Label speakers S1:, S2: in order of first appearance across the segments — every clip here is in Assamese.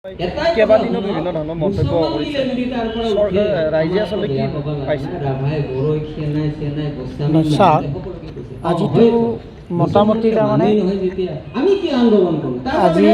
S1: কেইবাদিনো বিভিন্ন ধৰণৰ মন্তব্য কৰিছে ৰাইজে আচলতে কি পাইছে
S2: চাওক আজিতো মোটামুটি তাৰমানে আজি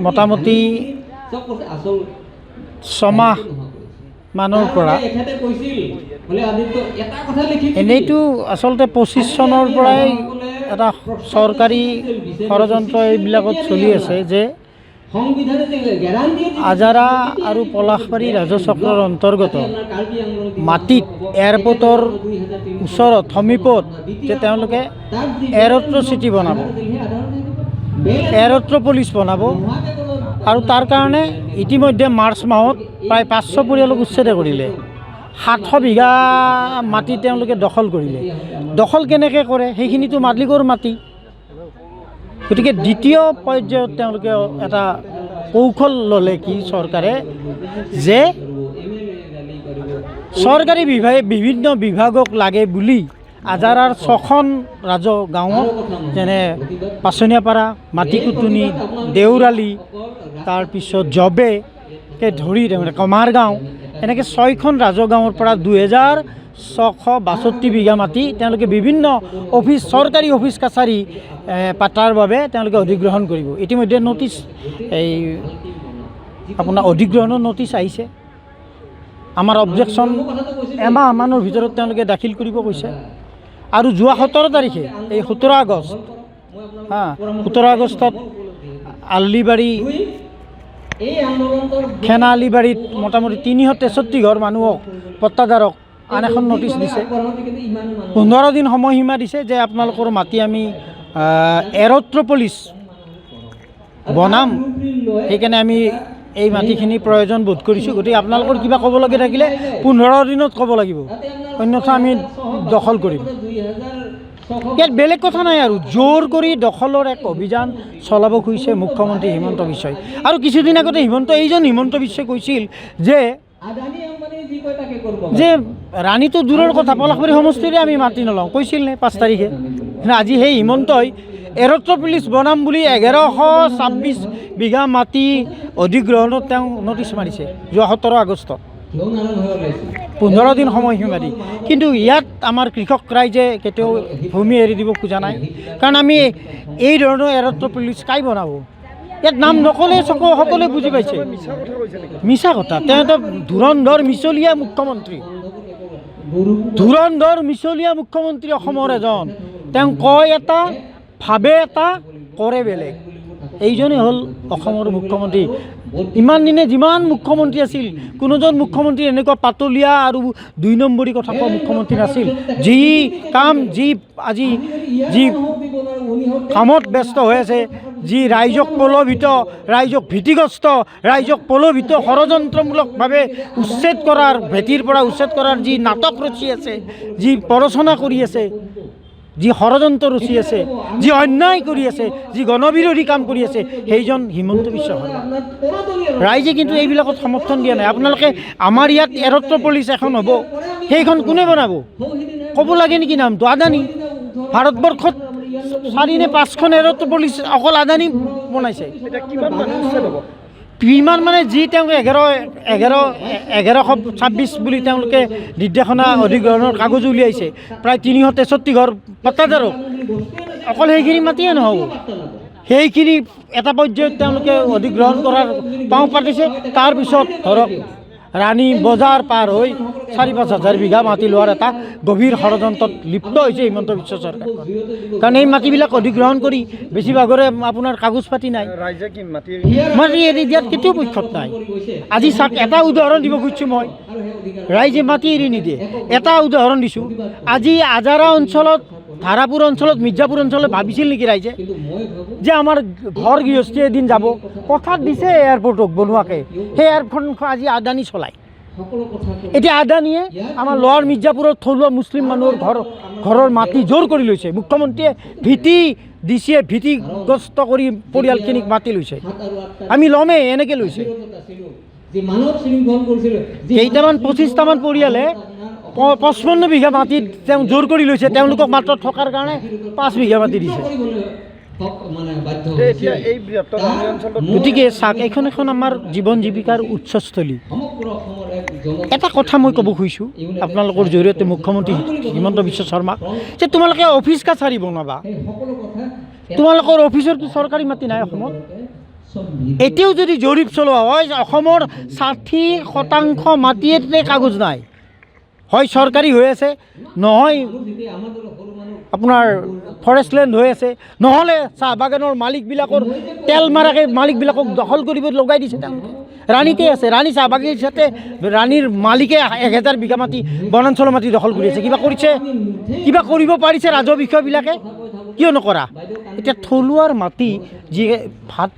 S2: মোটামুটি ছমাহ মানৰ পৰা এনেইতো আচলতে 25 চনৰ পৰাই এটা চৰকাৰী ষড়যন্ত্ৰ এইবিলাকত চলি আছে যে আজাৰা আৰু পলাশবাৰী ৰাজচক্ৰৰ অন্তৰ্গত মাটিত এয়াৰপৰ্টৰ ওচৰত সমীপত যে তেওঁলোকে এয়াৰট্ৰ চিটি বনাব, এয়াৰট্ৰ পুলিচ বনাব আৰু তাৰ কাৰণে ইতিমধ্যে মাৰ্চ মাহত প্ৰায় 500 পৰিয়ালক উচ্ছেদ কৰিলে। 700 বিঘা মাটি তেওঁলোকে দখল কৰিলে। দখল কেনেকৈ কৰে সেইখিনিতো মালিকৰ মাটি। গতিকে দ্বিতীয় পৰ্যায়ত তেওঁলোকে এটা কৌশল ল'লে কি চৰকাৰে যে চৰকাৰী বিভিন্ন বিভাগক লাগে বুলি আজাৰাৰ 6খন গাঁৱত যেনে পাচনীয়াপাৰা, মাটিকুটুনি, দেউৰালি, তাৰপিছত জবেকে ধৰি তাৰমানে কমাৰগাঁও এনেকৈ 6খন গাঁৱৰ পৰা 2662 বিঘা মাটি তেওঁলোকে বিভিন্ন অফিচ চৰকাৰী অফিচ কাছাৰী পাতাৰ বাবে তেওঁলোকে অধিগ্ৰহণ কৰিব। ইতিমধ্যে নটিচ এই আপোনাৰ অধিগ্ৰহণৰ নটিচ আহিছে। আমাৰ অবজেকশ্যন এমাহমানৰ ভিতৰত তেওঁলোকে দাখিল কৰিব কৈছে। আৰু যোৱা 17 তাৰিখে এই 17 আগষ্ট 17 আগষ্টত আল্লিবাৰী খেনা আলিবাৰীত মোটামুটি 363 ঘৰ মানুহক পট্টাদাৰক আন এখন নটিচ দিছে। 15 দিন সময়সীমা দিছে যে আপোনালোকৰ মাটি আমি এয়াৰট্ৰ পুলিচ বনাম, সেইকাৰণে আমি এই মাটিখিনি প্ৰয়োজন বোধ কৰিছোঁ। গতিকে আপোনালোকৰ কিবা ক'ব লগা থাকিলে 15 দিনত ক'ব লাগিব, অন্যথা আমি দখল কৰিম। ইয়াত বেলেগ কথা নাই আৰু জোৰ কৰি দখলৰ এক অভিযান চলাব খুজিছে মুখ্যমন্ত্ৰী হিমন্ত বিশ্বই। আৰু কিছুদিন আগতে হিমন্ত বিশ্বই কৈছিল যে ৰাণীটো দূৰৰ কথা, পলাশবাৰী সমষ্টিৰে আমি মাটি নলওঁ কৈছিল নে 5 তাৰিখে। আজি সেই হিমন্তই এয়াৰট্ৰ পুলিচ বনাম বুলি 1126 বিঘা মাটি অধিগ্ৰহণত তেওঁ নটিচ মাৰিছে যোৱা 17 আগষ্টত, 15 দিন সময়সীমা দি। কিন্তু ইয়াত আমাৰ কৃষক ৰাইজে কেতিয়াও ভূমি এৰি দিব খোজা নাই, কাৰণ আমি এই ধৰণৰ এয়াৰট্ৰ পুলিচ কাই বনাব। ইয়াত নাম নক'লে সকলোৱে বুজি পাইছে মিছা কথা। তেওঁতো ধুৰন্ধৰ মিছলীয়া মুখ্যমন্ত্ৰী, ধুৰন্ধৰ মিছলীয়া মুখ্যমন্ত্ৰী অসমৰ এজন। তেওঁ কয় এটা, ভাবে এটা, কৰে বেলেগ। এইজনেই হ'ল অসমৰ মুখ্যমন্ত্ৰী। ইমান দিনে যিমান মুখ্যমন্ত্ৰী আছিল, কোনোজন মুখ্যমন্ত্ৰী এনেকুৱা পাতলীয়া আৰু 2 নম্বৰী কথা কোৱা মুখ্যমন্ত্ৰী নাছিল। যি কাম আজি কামত ব্যস্ত হৈ আছে, যি ৰাইজক প্ৰলোভিত, ৰাইজক ভীতিগ্ৰস্ত, ৰাইজক প্ৰলোভিত ষড়যন্ত্ৰমূলকভাৱে উচ্ছেদ কৰাৰ, ভেটিৰ পৰা উচ্ছেদ কৰাৰ যি নাটক ৰচি আছে, যি প্ৰৰচনা কৰি আছে, যি ষড়যন্ত্ৰ ৰচি আছে, যি অন্যায় কৰি আছে, যি গণবিৰোধী কাম কৰি আছে, সেইজন হিমন্ত বিশ্ব শৰ্মা। ৰাইজে কিন্তু এইবিলাকত সমৰ্থন দিয়া নাই। আপোনালোকে আমাৰ ইয়াত এয়াৰট্ৰ পুলিচ এখন হ'ব, সেইখন কোনে বনাব ক'ব লাগে নেকি? নামটো আদানী। ভাৰতবৰ্ষত 4 নে 5খন এয়াৰট্ৰ পুলিচ অকল আদানী বনাইছে। কিমান মানে যি তেওঁলোকে 1126 বুলি তেওঁলোকে নিৰ্দেশনা অধিগ্ৰহণৰ কাগজ উলিয়াইছে, প্ৰায় 363 ঘৰ পট্টাদাৰক। অকল সেইখিনি মাটিয়ে নহ'ব, সেইখিনি এটা পৰ্যায়ত তেওঁলোকে অধিগ্ৰহণ কৰাৰ পাওঁ পাতিছে। তাৰপিছত ধৰক ৰাণী বজাৰ পাৰ হৈ 4-5 হাজাৰ বিঘা মাটি লোৱাৰ এটা গভীৰ ষড়যন্ত্ৰত লিপ্ত হৈছে হিমন্ত বিশ্ব চৰকাৰ। কাৰণ এই মাটিবিলাক অধিগ্ৰহণ কৰি বেছিভাগৰে আপোনাৰ কাগজ পাতি নাই, মাটি এৰি দিয়াত কেতিয়াও পক্ষত নাই। আজি চাওক, এটা উদাহৰণ দিব খুজিছোঁ মই, ৰাইজে মাটি এৰি নিদিয়ে। এটা উদাহৰণ দিছোঁ, আজি আজাৰা অঞ্চলত, ধাৰাপুৰ অঞ্চলত, মিৰ্জাপুৰ অঞ্চলত ভাবিছিল নেকি ৰাইজে যে আমাৰ ঘৰ গৃহস্থী এদিন যাব, কথাত দিছে এয়াৰপৰ্টক বনোৱাকৈ, সেই এয়াৰপৰ্টখন আজি আদানী চলায়। এতিয়া আদানীয়ে আমাৰ লোৱাৰ মিৰ্জাপুৰত থলুৱা মুছলিম মানুহৰ ঘৰৰ মাটি জোৰ কৰি লৈছে। মুখ্যমন্ত্ৰীয়ে ভীতিগ্ৰস্ত কৰি পৰিয়ালখিনিক মাতি লৈছে, আমি ল'মেই এনেকৈ লৈছে। কেইটামান 25টামান পৰিয়ালে 55 বিঘা মাটিত তেওঁ জোৰ কৰি লৈছে, তেওঁলোকক মাত্ৰ থকাৰ কাৰণে 5 বিঘা মাটি দিছে।
S1: এতিয়া এই বৃহত্তৰ গাঁৱলীয়া অঞ্চলটোত
S2: গতিকে চাওক এইখন এখন আমাৰ জীৱন জীৱিকাৰ উৎসস্থলী। এটা কথা মই ক'ব খুজিছোঁ আপোনালোকৰ জৰিয়তে মুখ্যমন্ত্ৰী হিমন্ত বিশ্ব শৰ্মাক, যে তোমালোকে অফিচ কাছাৰী বনাবা, তোমালোকৰ অফিচৰতো চৰকাৰী মাটি নাই অসমত। এতিয়াও যদি জৰীপ চলোৱা হয়, অসমৰ 60% মাটিতে কাগজ নাই, হয় চৰকাৰী হৈ আছে, নহয় আপোনাৰ ফৰেষ্ট লেণ্ড হৈ আছে, নহ'লে চাহ বাগানৰ মালিকবিলাকৰ তেল মাৰাকে মালিকবিলাকক দখল কৰিব লগাই দিছে। তেওঁলোকে ৰাণীতে আছে, ৰাণী চাহ বাগিচাতে ৰাণীৰ মালিকে 1000 বিঘা মাটি বনাঞ্চলৰ মাটি দখল কৰি আছে। কিবা কৰিছে, কিবা কৰিব পাৰিছে ৰাজহ বিষয়বিলাকে? কিয় নকৰা? এতিয়া থলুৱাৰ মাটি যি ভাত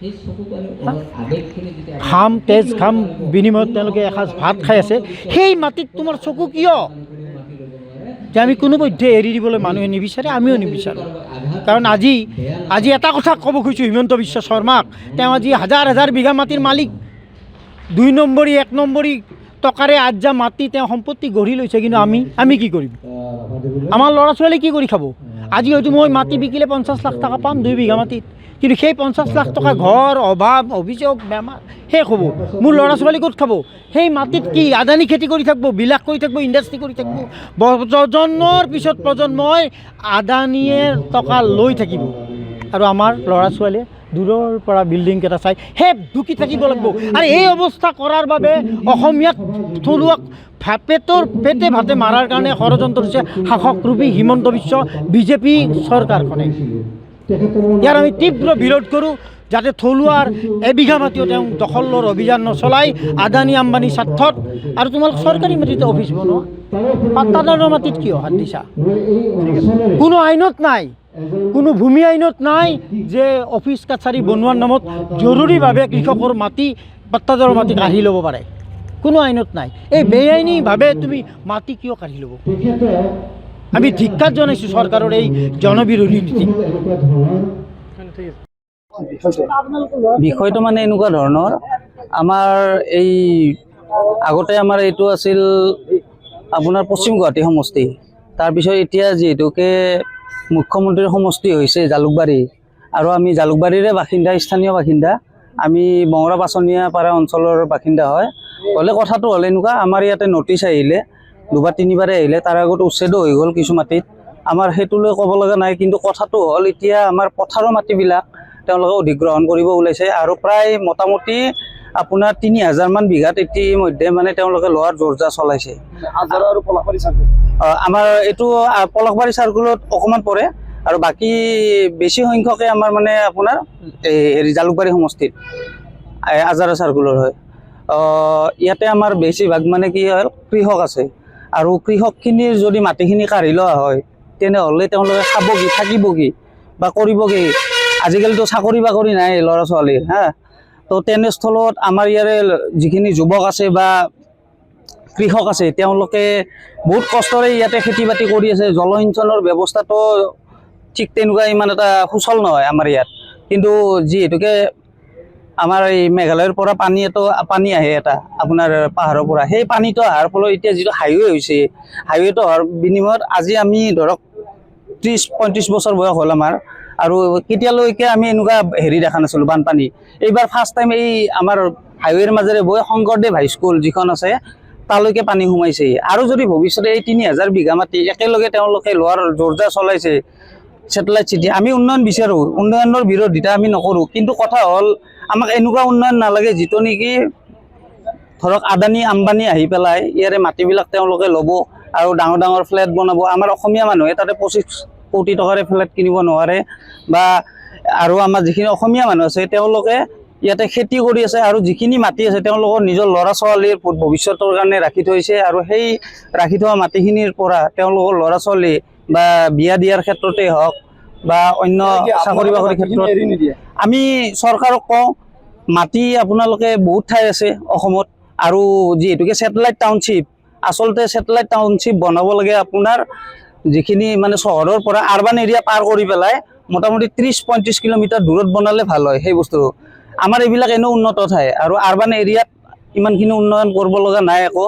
S2: ঘাম তেজ ঘাম বিনিময়ত তেওঁলোকে এসাঁজ ভাত খাই আছে, সেই মাটিত তোমাৰ চকু কিয়? যে আমি কোনোপধ্যে এৰি দিবলৈ মানুহে নিবিচাৰে, আমিও নিবিচাৰোঁ। কাৰণ আজি এটা কথা ক'ব খুজিছোঁ হিমন্ত বিশ্ব শৰ্মাক, তেওঁ আজি 1000 বিঘা মাটিৰ মালিক, 2 নম্বৰী 1 নম্বৰী টকাৰে আজ্জা মাটি তেওঁ সম্পত্তি গঢ়ি লৈছে। কিন্তু আমি কি কৰিম? আমাৰ ল'ৰা ছোৱালী কি কৰি খাব? আজি হয়তো মই মাটি বিকিলে 50 লাখ টকা পাম 2 বিঘা মাটিত, কিন্তু সেই 50 লাখ টকা ঘৰ অভাৱ অভিযোগ বেমাৰ শেষ হ'ব, মোৰ ল'ৰা ছোৱালী ক'ত খাব? সেই মাটিত কি আদানী খেতি কৰি থাকিব, বিলাস কৰি থাকিব, ইণ্ডাষ্ট্ৰি কৰি থাকিব, প্ৰজন্মৰ পিছত প্ৰজন্মই আদানীয়ে টকা লৈ থাকিব, আৰু আমাৰ ল'ৰা ছোৱালীয়ে দূৰৰ পৰা বিল্ডিং কেইটা চাই সেই ঢুকি থাকিব লাগিব। আৰু এই অৱস্থা কৰাৰ বাবে অসমীয়াক থলুৱাক পেটে ভাতে মাৰাৰ কাৰণে ষড়যন্ত্ৰ হৈছে শাসকৰূপী হিমন্ত বিশ্ব বিজেপি চৰকাৰখনে। ইয়াৰ আমি তীব্ৰ বিৰোধ কৰোঁ, যাতে থলুৱাৰ এবিঘা মাটিও তেওঁ দখলৰ অভিযান নচলাই আদানী আম্বানী স্বাৰ্থত। আৰু তোমালোক চৰকাৰী মাটিতে অফিচ বনোৱা, পাট্টাদাৰৰ মাটিত কিয় হাত দিছা? কোনো আইনত নাই, কোনো ভূমি আইনত নাই যে অফিচ কাছাৰী বনোৱাৰ নামত জৰুৰীভাৱে কৃষকৰ মাটি পাট্টাদাৰৰ মাটি কাঢ়ি ল'ব পাৰে, কোনো আইনত নাই। এই বেআইনীভাৱে তুমি মাটি কিয় কাঢ়ি ল'ব? আমি ধিক্কাৰ জনাইছোঁ চৰকাৰৰ এই জনবিৰোধী নীতি।
S3: বিষয়টো মানে এনেকুৱা ধৰণৰ, আমাৰ এই আগতে আমাৰ এইটো আছিল আপোনাৰ পশ্চিম গুৱাহাটী সমষ্টি, তাৰপিছত এতিয়া যিহেতুকে মুখ্যমন্ত্ৰীৰ সমষ্টি হৈছে জালুকবাৰী, আৰু আমি জালুকবাৰীৰে বাসিন্দা, স্থানীয় বাসিন্দা, আমি বঙৰা পাচনীয়া পাৰা অঞ্চলৰ বাসিন্দা হয়। হ'লে কথাটো হ'ল এনেকুৱা, আমাৰ ইয়াতে নটিচ আহিলে 2বাৰ 3বাৰে আহিলে, তাৰ আগত উচ্ছেদো হৈ গ'ল কিছু মাটিত, আমাৰ সেইটোলৈ ক'ব লগা নাই। কিন্তু কথাটো হ'ল এতিয়া আমাৰ পথাৰৰ মাটিবিলাক তেওঁলোকে অধিগ্ৰহণ কৰিব ওলাইছে, আৰু প্ৰায় মোটামুটি আপোনাৰ 3000 মান বিঘাত ইতিমধ্যে মানে তেওঁলোকে লোৱাৰ জোৰজা চলাইছে। আমাৰ এইটো পলাশবাৰী চাৰ্কুলত অকণমান পৰে, আৰু বাকী বেছি সংখ্যকে আমাৰ মানে আপোনাৰ হেৰি জালুকবাৰী সমষ্টিত আজাৰা চাৰ্কুলৰ হয়। ইয়াতে আমাৰ বেছিভাগ মানে কি হয়, কৃষক আছে, আৰু কৃষকখিনিৰ যদি মাটিখিনি কাঢ়ি লোৱা হয়, তেনেহ'লে তেওঁলোকে খাব কি, থাকিব কি, বা কৰিব কি? আজিকালিতো চাকৰি বাকৰি নাই ল'ৰা ছোৱালীৰ, তো তেনেস্থলত আমাৰ ইয়াৰে যিখিনি যুৱক আছে বা কৃষক আছে, তেওঁলোকে বহুত কষ্টৰে ইয়াতে খেতি বাতি কৰি আছে। জলসিঞ্চনৰ ব্যৱস্থাটো ঠিক তেনেকুৱা ইমান এটা সুচল নহয় আমাৰ ইয়াত, কিন্তু যিহেতুকে আমাৰ এই মেঘালয়ৰ পৰা পানী আহে এটা আপোনাৰ পাহাৰৰ পৰা, সেই পানীটো অহাৰ ফলত এতিয়া যিটো হাইৱে হৈছে, হাইৱেটো অহাৰ বিনিময়ত আজি আমি ধৰক 30-35 বছৰ বয়স হ'ল আমাৰ, আৰু কেতিয়ালৈকে আমি এনেকুৱা হেৰি দেখা নাছিলোঁ বানপানী। এইবাৰ ফাৰ্ষ্ট টাইম এই আমাৰ হাইৱেৰ মাজেৰে বৈ শংকৰদেৱ হাইস্কুল যিখন আছে তালৈকে পানী সোমাইছে। আৰু যদি ভৱিষ্যতে এই 3000 বিঘা মাটি একেলগে তেওঁলোকে লোৱাৰ জোৰজা চলাইছে ছেটেলাইট চিটি, আমি উন্নয়ন বিচাৰোঁ, উন্নয়নৰ বিৰোধিতা আমি নকৰোঁ, কিন্তু কথা হ'ল আমাক এনেকুৱা উন্নয়ন নালাগে যিটো নেকি ধৰক আদানী আম্বানী আহি পেলাই ইয়াৰে মাটিবিলাক তেওঁলোকে ল'ব আৰু ডাঙৰ ডাঙৰ ফ্লেট বনাব। আমাৰ অসমীয়া মানুহে তাতে 25 কোটি টকাৰে ফ্লেট কিনিব নোৱাৰে, বা আৰু আমাৰ যিখিনি অসমীয়া মানুহ আছে তেওঁলোকে ইয়াতে খেতি কৰি আছে, আৰু যিখিনি মাটি আছে তেওঁলোকৰ নিজৰ ল'ৰা ছোৱালীৰ ভৱিষ্যতৰ কাৰণে ৰাখি থৈছে, আৰু সেই ৰাখি থোৱা মাটিখিনিৰ পৰা তেওঁলোকৰ ল'ৰা ছোৱালী বা বিয়া দিয়াৰ ক্ষেত্ৰতে হওক বা অন্য চাকৰি বাকৰিৰ ক্ষেত্ৰত আমি চৰকাৰক কওঁ, মাটি আপোনালোকে বহুত ঠাই আছে অসমত, আৰু যিহেতুকে ছেটেলাইট টাউনশ্বিপ, আচলতে ছেটেলাইট টাউনশ্বিপ বনাব লাগে আপোনাৰ যিখিনি মানে চহৰৰ পৰা আৰবান এৰিয়া পাৰ কৰি পেলাই মোটামুটি 30-35 কিলোমিটাৰ দূৰত বনালে ভাল হয় সেই বস্তু। আমাৰ এইবিলাক এনেও উন্নত ঠাই, আৰু আৰবান এৰিয়াত ইমানখিনি উন্নয়ন কৰিব লগা নাই একো।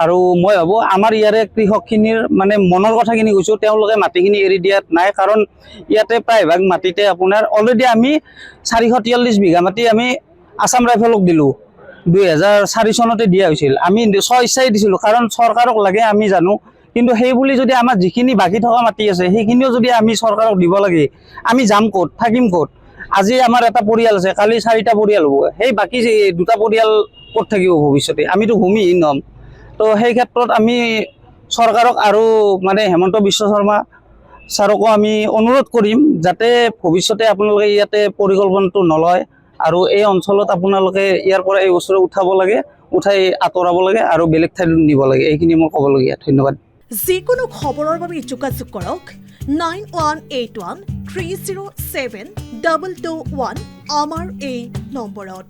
S3: আৰু মই ভাবোঁ আমাৰ ইয়াৰে কৃষকখিনিৰ মানে মনৰ কথাখিনি কৈছোঁ, তেওঁলোকে মাটিখিনি এৰি দিয়াত নাই। কাৰণ ইয়াতে প্ৰায়ভাগ মাটিতে আপোনাৰ অলৰেডি আমি 443 বিঘা মাটি আমি আছাম ৰাইফলক দিলোঁ, 2004 চনতে দিয়া হৈছিল। আমি স্ব-ইচ্ছাই দিছিলোঁ, কাৰণ চৰকাৰক লাগে আমি জানো। কিন্তু সেই বুলি যদি আমাৰ যিখিনি বাকী থকা মাটি আছে সেইখিনিও যদি আমি চৰকাৰক দিব লাগে, আমি যাম ক'ত, থাকিম ক'ত? আজি আমাৰ এটা পৰিয়াল আছে, কালি 4টা পৰিয়াল হ'ব, সেই বাকী 2টা পৰিয়াল ক'ত থাকিব ভৱিষ্যতে? আমিতো ভূমিহীন হ'ম। তো সেই ক্ষেত্ৰত আমি চৰকাৰক আৰু মানে হেমন্ত বিশ্ব শৰ্মা ছাৰকো আমি অনুৰোধ কৰিম, যাতে ভৱিষ্যতে আপোনালোকে ইয়াতে পৰিকল্পনাটো নলয় আৰু এই অঞ্চলত আপোনালোকে ইয়াৰ পৰা এই বস্তুটো উঠাব লাগে, উঠাই আঁতৰাব লাগে আৰু বেলেগ ঠাইত নিব লাগে। এইখিনি মোৰ ক'বলগীয়া। ধন্যবাদ।
S4: যিকোনো খবৰৰ বাবে যোগাযোগ কৰক 9181 307 221 আমাৰ এই নম্বৰত।